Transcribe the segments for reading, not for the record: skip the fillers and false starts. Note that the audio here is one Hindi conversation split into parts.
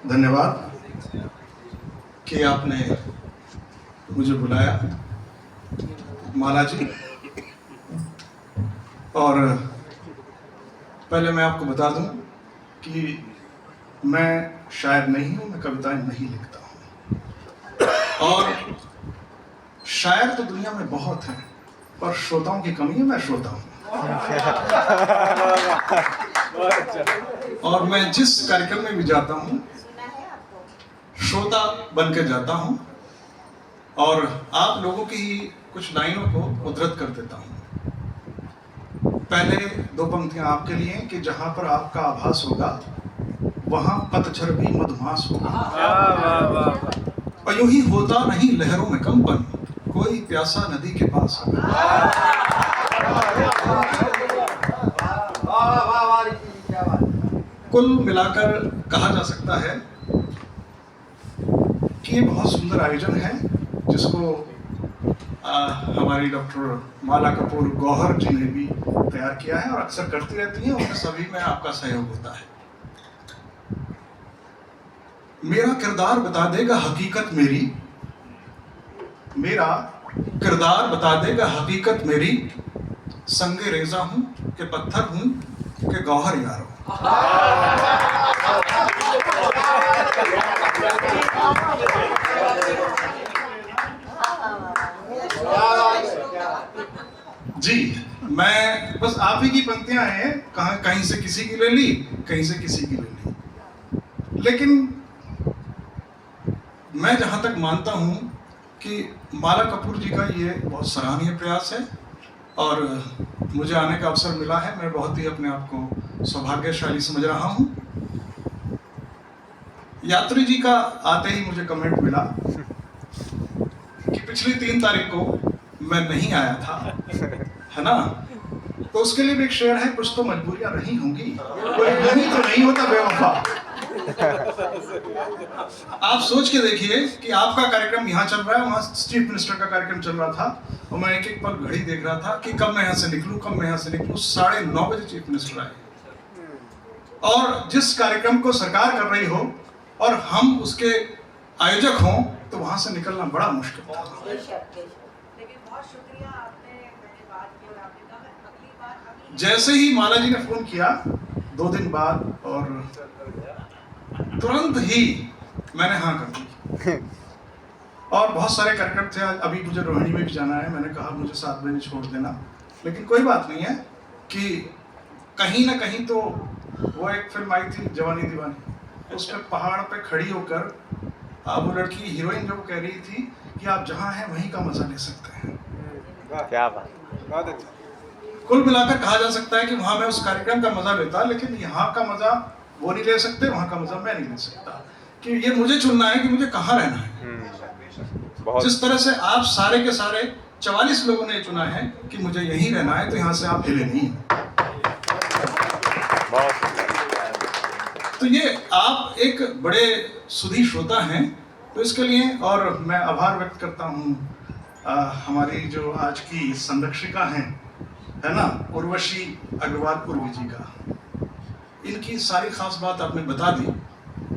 धन्यवाद कि आपने मुझे बुलाया, माला जी। और पहले मैं आपको बता दूं कि मैं शायर नहीं हूं, मैं कविताएं नहीं लिखता हूं। और शायर तो दुनिया में बहुत हैं, पर श्रोताओं की कमी है, मैं श्रोता हूं। और मैं जिस कार्यक्रम में भी जाता हूं, श्रोता बन के जाता हूं और आप लोगों की ही कुछ लाइनों को उद्धृत कर देता हूं। पहले दो पंक्तियां आपके लिए कि जहां पर आपका आभास होगा वहां पतझड़ भी मधुमास होगा। और यूं ही होता नहीं लहरों में कंपन, कोई प्यासा नदी के पास होगा। कुल मिलाकर कहा जा सकता है कि ये बहुत सुंदर आयोजन है जिसको हमारी डॉक्टर माला कपूर गौहर जी ने भी तैयार किया है और अक्सर करती रहती हैं। उनमें सभी में आपका सहयोग होता है। मेरा किरदार बता देगा हकीकत मेरी, मेरा किरदार बता देगा हकीकत मेरी, संगे रेजा हूं कि पत्थर हूं कि गौहर यारो। जी, मैं बस आप ही की पंक्तियां हैं, कहीं से किसी की ले ली, कहीं से किसी की ले ली। लेकिन मैं जहां तक मानता हूं कि माला कपूर जी का ये बहुत सराहनीय प्रयास है और मुझे आने का अवसर मिला है। मैं बहुत ही अपने आप को सौभाग्यशाली समझ रहा हूं। यात्री जी का आते ही मुझे कमेंट मिला कि पिछली 3 तारीख को मैं नहीं आया था, है ना? तो उसके लिए भी एक शेर है, कुछ तो मजबूरियां रही होंगी, कोई नहीं तो नहीं होता बेवफा। आप सोच के देखिए कि आपका कार्यक्रम यहाँ चल रहा है, वहाँ चीफ मिनिस्टर का कार्यक्रम चल रहा था और मैं एक एक पल घड़ी देख रहा था कि कब मैं यहाँ से निकलूं, कब मैं यहाँ से निकलूं। 9:30 बजे चीफ मिनिस्टर आए और जिस कार्यक्रम को सरकार कर रही हो और हम उसके आयोजक हों तो वहां से निकलना बड़ा मुश्किल था। जैसे ही माला जी ने फोन किया 2 दिन बाद और तुरंत ही मैंने हाँ कर दी। और बहुत सारे कार्यक्रम थे, अभी मुझे रोहिणी में भी जाना है। मैंने कहा मुझे 7 बजे छोड़ देना, लेकिन कोई बात नहीं है कि कहीं ना कहीं तो वो एक फिल्म आई थी जवानी दीवानी, उसमें पहाड़ पे खड़ी होकर वो लड़की हीरोइन जो कह रही थी कि आप जहाँ हैं वहीं का मजा ले सकते हैं। क्या बात, बहुत अच्छा। कुल मिलाकर कहा जा सकता है कि वहां मैं उस कार्यक्रम का मजा लेता, लेकिन यहाँ का मजा वो नहीं ले सकते, वहां का मजा मैं नहीं ले सकता। कि ये मुझे चुनना है कि मुझे कहाँ रहना है। जिस तरह से आप सारे के सारे 44 लोगों ने चुना है कि मुझे यहीं रहना है, तो यहाँ से आप हिले नहीं। तो ये आप एक बड़े सुधी श्रोता हैं, तो इसके लिए और मैं आभार व्यक्त करता हूँ हमारी जो आज की संरक्षिका हैं, है ना, उर्वशी अग्रवाल उर्वी जी का। इनकी सारी खास बात आपने बता दी,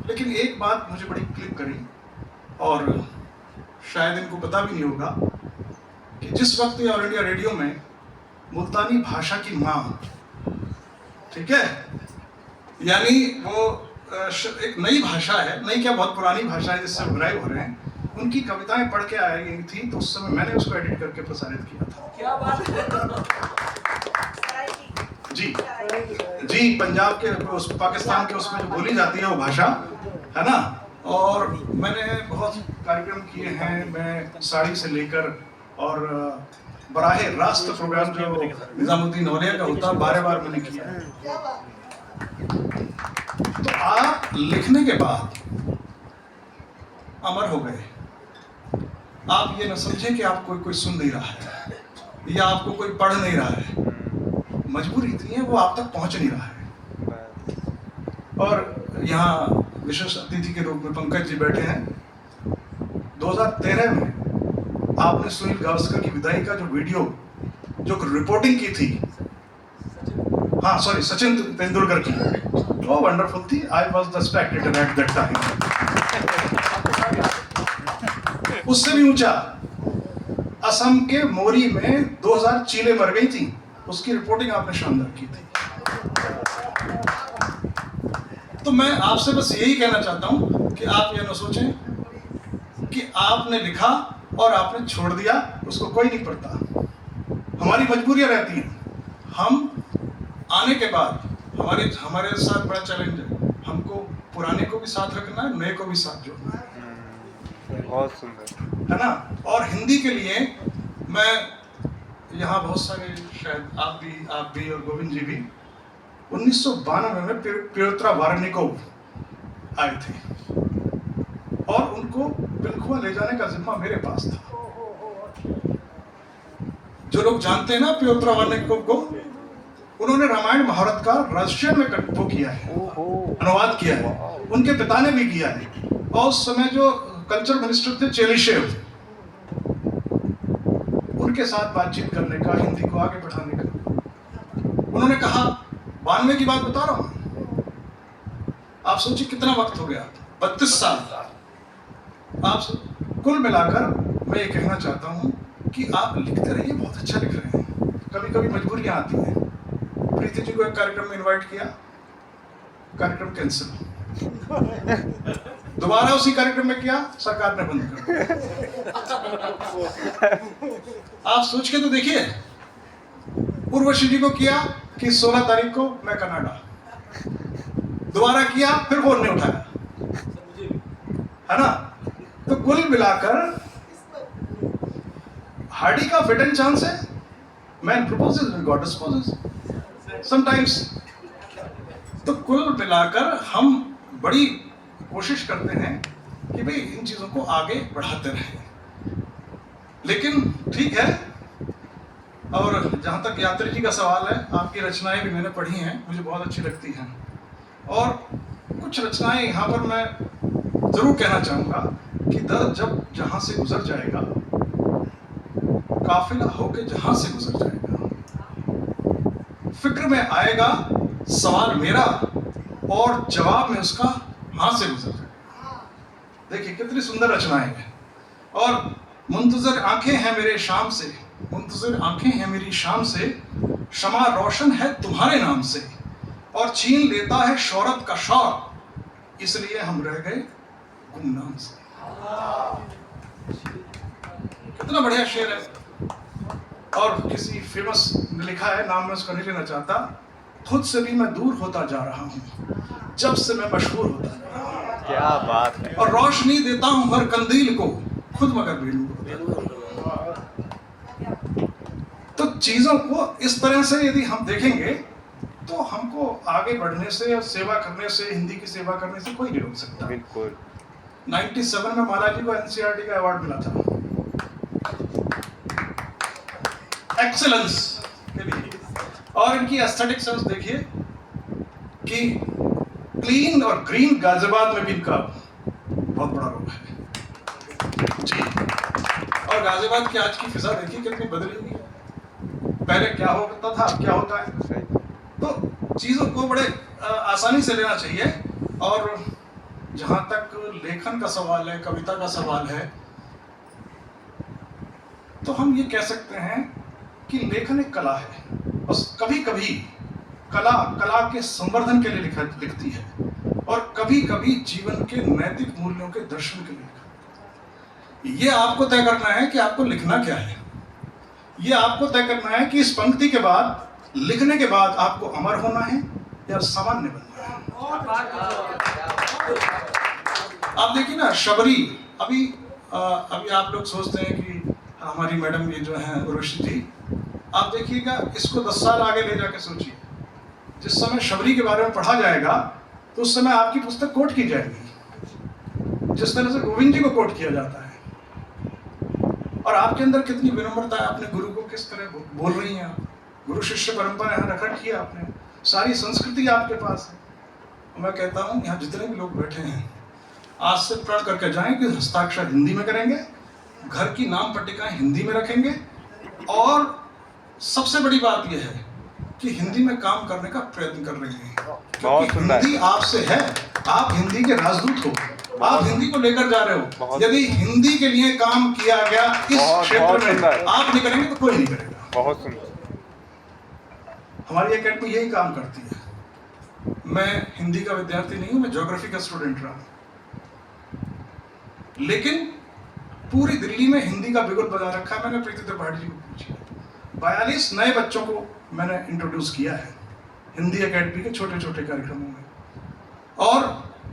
लेकिन एक बात मुझे बड़ी क्लिक करी और शायद इनको पता भी नहीं होगा कि जिस वक्त ये ऑल इंडिया रेडियो में मुल्तानी भाषा की माँ, ठीक है, यानी वो एक नई भाषा है, नई क्या बहुत पुरानी भाषा है जिससे विराय हो रहे हैं, उनकी कविताएं पढ़ के आई गई थी, तो उस समय मैंने उसको एडिट करके प्रसारित किया था। क्या बात जी जी, पंजाब के उस पाकिस्तान के उसमें जो बोली जाती है वो भाषा, है ना। और मैंने बहुत कार्यक्रम किए हैं, मैं साड़ी से लेकर और बराहे रास्त प्रोग्राम जो निजामुद्दीन औलिया का होता 12 बार मैंने किया है। तो आप लिखने के बाद अमर हो गए। आप ये न समझें कि आपको कोई सुन नहीं रहा है या आपको कोई पढ़ नहीं रहा है, मजबूरी इतनी है वो आप तक पहुंच नहीं रहा है। और यहाँ विशेष अतिथि के रूप में पंकज जी बैठे हैं। 2013 में आपने सुनील गावस्कर की विदाई का जो वीडियो जो रिपोर्टिंग की थी, हाँ सॉरी, सचिन तेंदुलकर की, वो वंडरफुल थी। I was the Spectator at that time. उससे भी ऊंचा, असम के मोरी में 2000 चीलें मर गई थी, उसकी रिपोर्टिंग आपने शानदार की थी। तो मैं आपसे बस यही कहना चाहता हूं कि आप ये न सोचें कि आपने लिखा और आपने छोड़ दिया, उसको कोई नहीं पढ़ता। हमारी मजबूरियां रहती हैं। हम आने के बाद हमारे साथ बड़ा चैलेंज है, हमको पुराने को भी साथ रखना है, नए को भी साथ जोड़ना है। बहुत सुंदर है ना। और हिंदी के लिए मैं यहाँ बहुत सारे, शायद आप भी और गोविंद जी भी 1992 में पियोत्रा वारनिकोव आए थे और उनको पिलखुआ ले जाने का जिम्मा मेरे पास था। जो लोग जानते हैं ना पियोत्रा वारनिकोव को, उन्होंने रामायण महाभारत का रशियन में वो किया है, अनुवाद किया है, उनके पिता ने भी किया है। और उस समय जो कल्चर मिनिस्टर थे चेलिशेव, उनके साथ बातचीत करने का, हिंदी को आगे बढ़ाने का, उन्होंने कहा 92 की बात बता रहा हूं, आप सोचिए कितना वक्त हो गया, 32 साल। आप कुल मिलाकर मैं ये कहना चाहता हूं कि आप लिखते रहिए, बहुत अच्छा लिख रहे हैं। कभी कभी मजबूरियां आती हैं। प्रीति जी को एक कार्यक्रम में इनवाइट किया, कार्यक्रम कैंसिल, दोबारा उसी कार्यक्रम में किया, सरकार ने बंद कर दिया। आप सोच के तो देखिए, उर्वशी जी को किया कि 16 तारीख को मैं कनाडा, दोबारा किया, फिर फोन नहीं उठाया, है ना। तो कुल मिलाकर हार्डी का फिट एंड चांस है, man proposes and God disposes sometimes. तो कुल मिलाकर हम बड़ी कोशिश करते हैं कि भाई इन चीजों को आगे बढ़ाते रहें, लेकिन ठीक है। और जहां तक यात्री जी का सवाल है, आपकी रचनाएं भी मैंने पढ़ी हैं, मुझे बहुत अच्छी लगती हैं। और कुछ रचनाएं यहाँ पर मैं जरूर कहना चाहूंगा कि दर्द जब जहां से गुजर जाएगा, काफिला होके जहां से गुजर जाएगा, फिक्र में आएगा सवाल मेरा और जवाब में उसका हाथ से गुजर जाएगा। देखिए कितनी सुंदर रचनाएं हैं। और मुंतजर आंखें हैं मेरे शाम से, मुंतजर आंखें हैं मेरी शाम से, शमा रोशन है तुम्हारे नाम से, और छीन लेता है शौहरत का शौक, इसलिए हम रह गए गुमनाम से। कितना बढ़िया शेर है। और किसी फेमस ने लिखा है, नाम मैं उसका नहीं लेना चाहता, खुद से भी मैं दूर होता जा रहा हूँ जब से मैं मशहूर होता जा रहा हूँ। क्या बात है। और रोशनी देता हूँ हर कंदील को, खुद मगर बेनूर होता जा रहा हूं। तो चीजों को इस तरह से यदि हम देखेंगे तो हमको आगे बढ़ने से और सेवा करने से, हिंदी की सेवा करने से कोई नहीं रोक सकता। बिल्कुल। 97 में माला जी को एनसीईआरटी का अवार्ड मिला था एक्सीलेंस के लिए। और इनकी एस्थेटिक सेंस देखिए कि क्लीन और ग्रीन गाजियाबाद में भी इनका बहुत बड़ा रोल है जी। और गाजियाबाद की आज की फिजा देखिए कितनी बदली हुई है, पहले क्या होता था, अब क्या होता है। तो चीजों को बड़े आसानी से लेना चाहिए। और जहां तक लेखन का सवाल है, कविता का सवाल है, तो हम ये कह सकते हैं कि लेखन एक कला है। बस कभी कभी कला के संवर्धन के लिए लिखती है, और कभी कभी जीवन के नैतिक मूल्यों के दर्शन के लिए लिखती है। ये आपको तय करना है कि आपको लिखना क्या है। ये आपको तय करना है कि इस पंक्ति के बाद, लिखने के बाद आपको अमर होना है या सामान्य बनना है। आप देखिए ना, शबरी, अभी आप लोग सोचते हैं कि हमारी मैडम ये जो है उर्वशी जी, आप देखिएगा इसको 10 साल आगे ले जाके सोचिए। जिस समय शबरी के बारे में पढ़ा जाएगा तो उस समय आपकी पुस्तक कोट की जाएगी, जिस तरह से गोविंद जी को कोट किया जाता है। और आपके अंदर कितनी विनम्रता है, अपने गुरु को किस तरह बोल रही हैं आप। गुरु शिष्य परंपरा यहाँ रख रखी है आपने, सारी संस्कृति आपके पास है। मैं कहता हूँ यहाँ जितने भी लोग बैठे हैं, आज से प्रण करके जाएं कि हस्ताक्षर हिंदी में करेंगे, घर की नाम पट्टिकाएं हिंदी में रखेंगे, और सबसे बड़ी बात यह है कि हिंदी में काम करने का प्रयत्न कर रही हैं, बहुत क्योंकि सुंदर। हिंदी आपसे है, आप हिंदी के राजदूत हो, आप हिंदी को लेकर जा रहे हो। यदि हिंदी के लिए काम किया गया इस बहुत क्षेत्र में, सुंदर। आप नहीं करेंगे तो कोई नहीं करेगा। बहुत सुंदर। हमारी एकेडमी यही काम करती है। मैं हिंदी का विद्यार्थी नहीं हूं, मैं ज्योग्राफी का स्टूडेंट रहा, लेकिन पूरी दिल्ली में हिंदी का बिगुल बजा रखा है। मैंने प्रीति त्रिपाठी जी को पूछा, 42 नए बच्चों को मैंने इंट्रोड्यूस किया है हिंदी एकेडमी के छोटे छोटे कार्यक्रमों में, और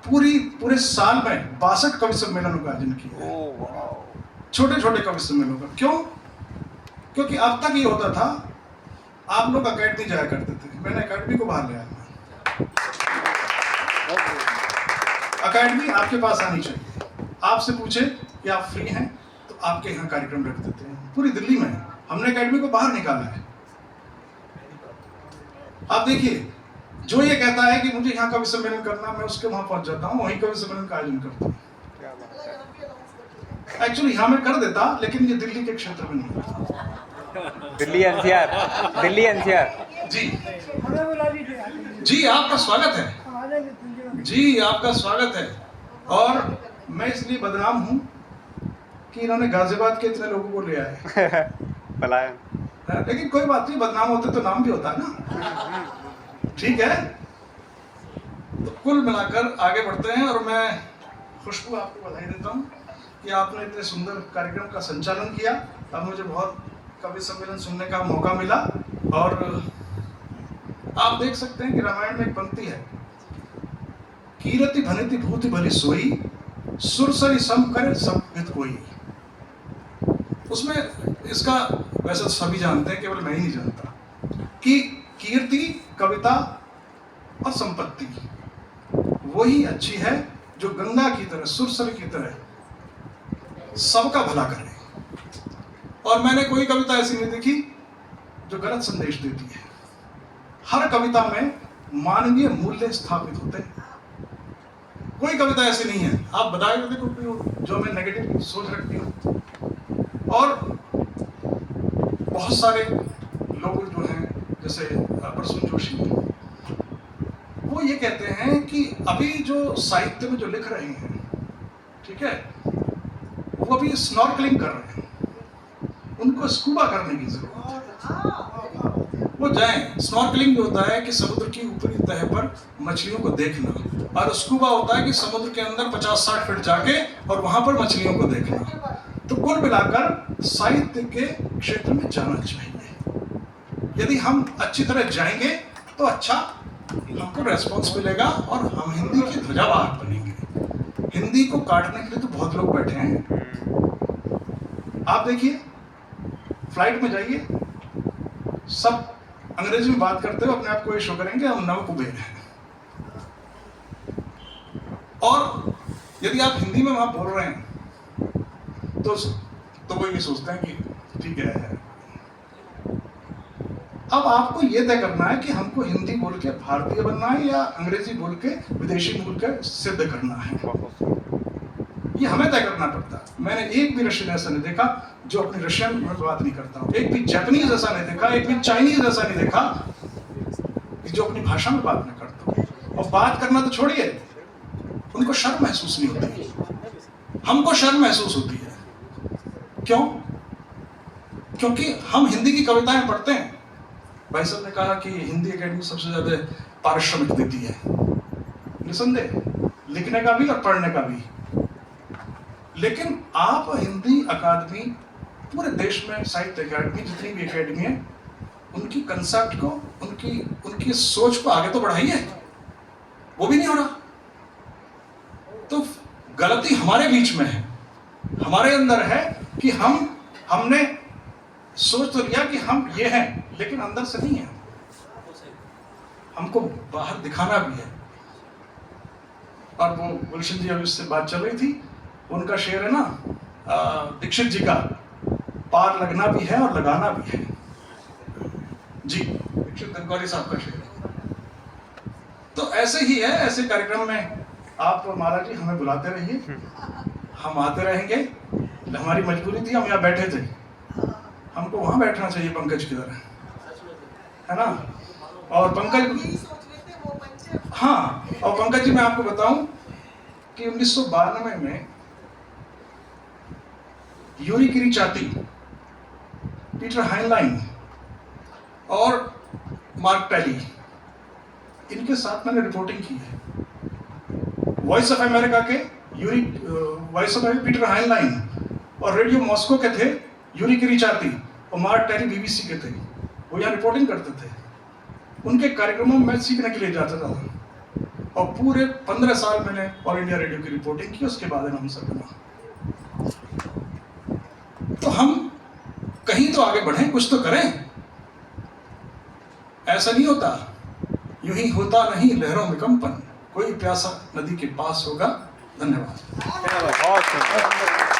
पूरे साल में 62 कवि सम्मेलनों का आयोजन किया है, ओह वाओ। छोटे छोटे कवि सम्मेलनों का। क्यों? क्योंकि अब तक ये होता था, आप लोग एकेडमी जाया करते थे, मैंने एकेडमी को बाहर ले आया। एकेडमी आपके पास आनी चाहिए, आपसे पूछे कि आप फ्री हैं तो आपके यहाँ कार्यक्रम रख देते हैं। पूरी दिल्ली में हमने एकेडमी को बाहर निकाला है। आप देखिए, जो ये कहता है कि मुझे यहाँ कवि सम्मेलन करना, मैं उसके वहां पहुंच जाता हूँ, वहीं कवि सम्मेलन का आयोजन करता हूँ। क्या बात है। एक्चुअली यहाँ मैं कर देता, लेकिन ये दिल्ली के क्षेत्र में नहीं करता। Delhi NCR, Delhi NCR. जी जी, आपका स्वागत है जी, आपका स्वागत है। और मैं इसलिए बदनाम हूँ कि इन्होंने गाजियाबाद के इतने लोगों को ले आए। पलायन। लेकिन कोई बात नहीं, बदनाम होते तो नाम भी होता है ना, ठीक है। तो कुल मिलाकर आगे बढ़ते हैं, और मैं खुशबू आपको बधाई देता हूँ कि आपने इतने सुंदर कार्यक्रम का संचालन किया। अब मुझे बहुत कवि सम्मेलन सुनने का मौका मिला, और आप देख सकते हैं कि रामायण में एक पंक्ति है, कीरति भनिति भूति भली सोई, सुरसरी सम करे सब विद कोई। उसमें इसका, वैसे तो सभी जानते हैं, केवल मैं ही नहीं जानता, कि कीर्ति, कविता और संपत्ति वही अच्छी है जो गंगा की तरह, सुरसरी की तरह सबका भला करे। और मैंने कोई कविता ऐसी नहीं देखी जो गलत संदेश देती है। हर कविता में मानवीय मूल्य स्थापित होते हैं, कोई कविता ऐसी नहीं है। आप बताए तो देखो जो मैं नेगेटिव सोच रखती हूँ। और बहुत सारे लोग जो हैं, जैसे प्रसून जोशी, वो ये कहते हैं कि अभी जो साहित्य में जो लिख रहे हैं, ठीक है, वो अभी स्नॉर्कलिंग कर रहे हैं, उनको स्कूबा करने की जरूरत है। वो जाएं। स्नॉर्कलिंग जो होता है कि समुद्र की ऊपरी तह पर मछलियों को देखना, और स्कूबा होता है कि समुद्र के अंदर 50-60 फीट जाके और वहां पर मछलियों को देखना। तो कुल मिलाकर साहित्य के क्षेत्र में जाना चाहिए। यदि हम अच्छी तरह जाएंगे तो अच्छा हमको रेस्पॉन्स मिलेगा, और हम हिंदी की ध्वजावाहक बनेंगे। हिंदी को काटने के लिए तो बहुत लोग बैठे हैं। आप देखिए, फ्लाइट में जाइए, सब अंग्रेजी में बात करते हुए अपने आप को ये शो करेंगे हम नवकुबेर हैं। और यदि आप हिंदी में वहां बोल रहे हैं तो वो ये सोचते हैं कि ठीक है। अब आपको ये तय करना है कि हमको हिंदी बोल के भारतीय बनना है या अंग्रेजी बोल के विदेशी बोल के सिद्ध करना है। ये हमें तय करना पड़ता है। मैंने एक भी रशियन ऐसा नहीं देखा जो अपनी रशियन में बात नहीं करता हूँ, एक भी जापानीज ऐसा नहीं देखा, एक भी चाइनीज ऐसा नहीं देखा कि जो अपनी भाषा में बात नहीं करता हूँ। और बात करना तो छोड़िए, उनको शर्म महसूस नहीं होती, हमको शर्म महसूस होती है। क्यों? क्योंकि हम हिंदी की कविताएं पढ़ते हैं। भाई साहब ने कहा कि हिंदी एकेडमी सबसे ज्यादा पारिश्रमिक देती है, निसंदेह, लिखने का भी और पढ़ने का भी। लेकिन आप हिंदी अकादमी, पूरे देश में साहित्य अकादमी, जितनी भी एकेडमी है, उनकी कंसेप्ट को, उनकी सोच को आगे तो बढ़ाइए। वो भी नहीं हो रहा। तो गलती हमारे बीच में है, हमारे अंदर है कि हमने सोच तो लिया कि हम ये हैं, लेकिन अंदर से नहीं है। हमको बाहर दिखाना भी है। और वो गुलशन जी अभी उससे बात चल रही थी, उनका शेर है ना, दीक्षित जी का, पार लगना भी है और लगाना भी है। जी, दीक्षित गंगौली साहब का शेर है। तो ऐसे ही है, ऐसे कार्यक्रम में आप महाराज जी हमें बुलाते रहिए, हम आते रहेंगे। हमारी मजबूरी थी, हम यहाँ बैठे थे, हमको वहां बैठना चाहिए पंकज की तरह, है ना। और पंकज, यही सोच रहे थे वो मंच। हाँ, और पंकज जी मैं आपको बताऊं कि 1992 में यूरी किरीचाती, पीटर हाइनलाइन और मार्क टेली, इनके साथ मैंने रिपोर्टिंग की है। वॉइस ऑफ अमेरिका के वॉइस ऑफ पीटर हाइनलाइन और रेडियो मॉस्को के थे यूरी किरीचाती और मार्क टेली बीबीसी के थे। वो यहाँ रिपोर्टिंग करते थे। उनके कार्यक्रमों में मैं सीखने के लिए जाता था और पूरे 15 साल मैंने ऑल इंडिया रेडियो की रिपोर्टिंग की। उसके बाद अनाउंसर बना। तो हम कहीं तो आगे बढ़ें, कुछ तो करें। ऐसा नहीं होता, यूं ही होता नहीं लहरों में कंपन, कोई प्यासा नदी के पास होगा। धन्यवाद। बहुत सुंदर।